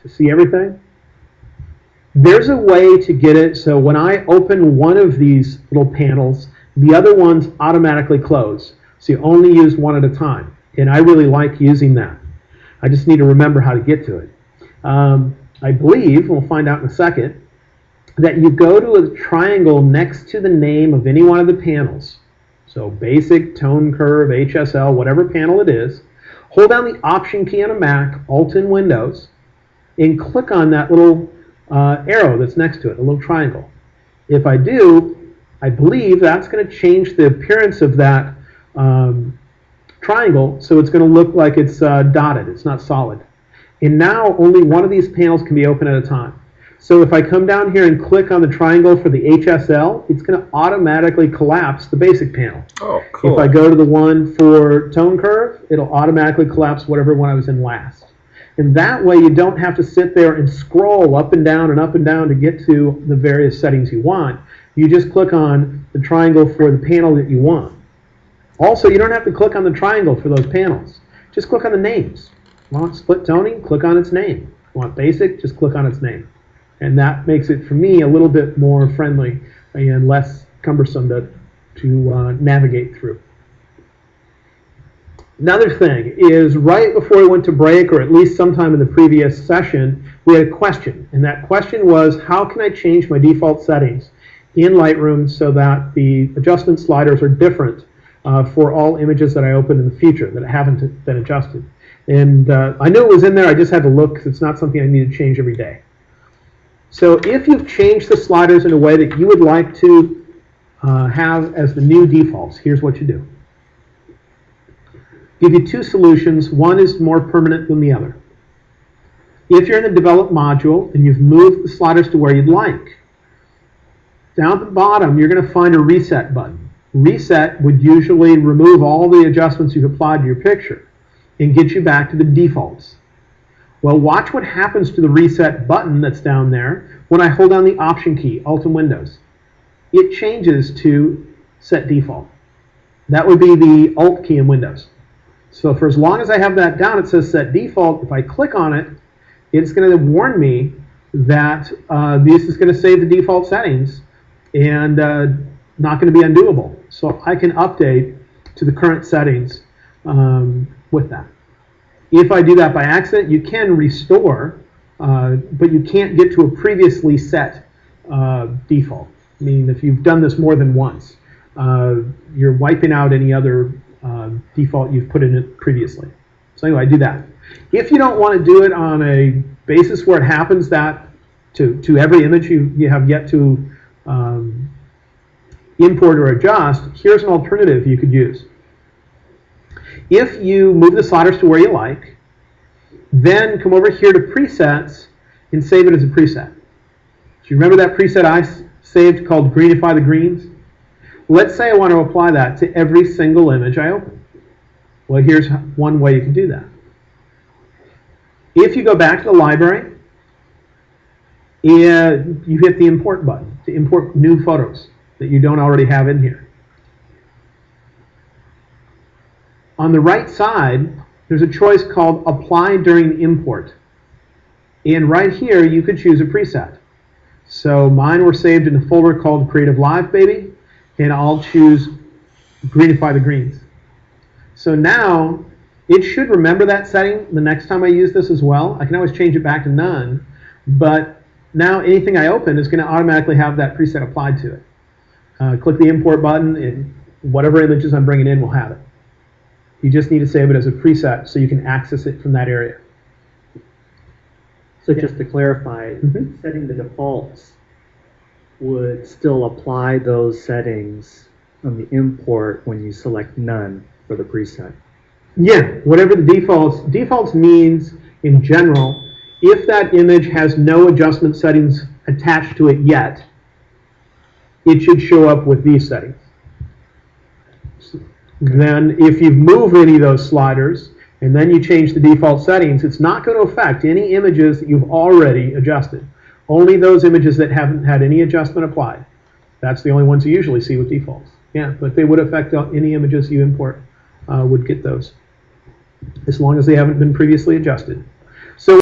to see everything. There's a way to get it so when I open one of these little panels, the other ones automatically close. So you only use one at a time. And I really like using that. I just need to remember how to get to it. I believe, we'll find out in a second, that you go to a triangle next to the name of any one of the panels. So basic, tone curve, HSL, whatever panel it is. Hold down the Option key on a Mac, Alt in Windows, and click on that little arrow that's next to it, a little triangle. If I do, I believe that's going to change the appearance of that triangle, so it's going to look like it's dotted, it's not solid. And now only one of these panels can be open at a time. So if I come down here and click on the triangle for the HSL, it's going to automatically collapse the basic panel. Oh, cool. If I go to the one for tone curve, it'll automatically collapse whatever one I was in last. And that way you don't have to sit there and scroll up and down to get to the various settings you want. You just click on the triangle for the panel that you want. Also, you don't have to click on the triangle for those panels. Just click on the names. If you want split toning, click on its name. If you want basic, just click on its name. And that makes it, for me, a little bit more friendly and less cumbersome to navigate through. Another thing is right before we went to break, or at least sometime in the previous session, we had a question. And that question was, how can I change my default settings in Lightroom so that the adjustment sliders are different for all images that I open in the future that haven't been adjusted? And I knew it was in there, I just had to look because it's not something I need to change every day. So if you've changed the sliders in a way that you would like to have as the new defaults, here's what you do. Give you two solutions. One is more permanent than the other. If you're in the Develop module and you've moved the sliders to where you'd like, down at the bottom you're going to find a Reset button. Reset would usually remove all the adjustments you've applied to your picture and get you back to the defaults. Well, watch what happens to the Reset button that's down there when I hold down the Option key, Alt in Windows. It changes to Set Default. That would be the Alt key in Windows. So for as long as I have that down, it says Set Default. If I click on it, it's going to warn me that this is going to save the default settings and not going to be undoable. So I can update to the current settings with that. If I do that by accident, you can restore, but you can't get to a previously set default. I mean, if you've done this more than once, you're wiping out any other default you've put in it previously. So anyway, I do that. If you don't want to do it on a basis where it happens that to every image you have yet to import or adjust, here's an alternative you could use. If you move the sliders to where you like, then come over here to Presets and save it as a preset. Do you remember that preset I saved called Greenify the Greens? Let's say I want to apply that to every single image I open. Well, here's one way you can do that. If you go back to the library, and you hit the Import button to import new photos that you don't already have in here. On the right side, there's a choice called Apply During Import. And right here, you could choose a preset. So mine were saved in a folder called Creative Live Baby, and I'll choose Greenify the Greens. So now, it should remember that setting the next time I use this as well. I can always change it back to none, but now anything I open is going to automatically have that preset applied to it. Click the Import button, and whatever images I'm bringing in will have it. You just need to save it as a preset so you can access it from that area. So just to clarify, setting the defaults would still apply those settings on the import when you select none for the preset. Yeah, whatever the defaults means in general, if that image has no adjustment settings attached to it yet, it should show up with these settings. Then if you've moved any of those sliders and then you change the default settings, it's not going to affect any images that you've already adjusted. Only those images that haven't had any adjustment applied. That's the only ones you usually see with defaults. Yeah, but they would affect any images you import, would get those, as long as they haven't been previously adjusted. So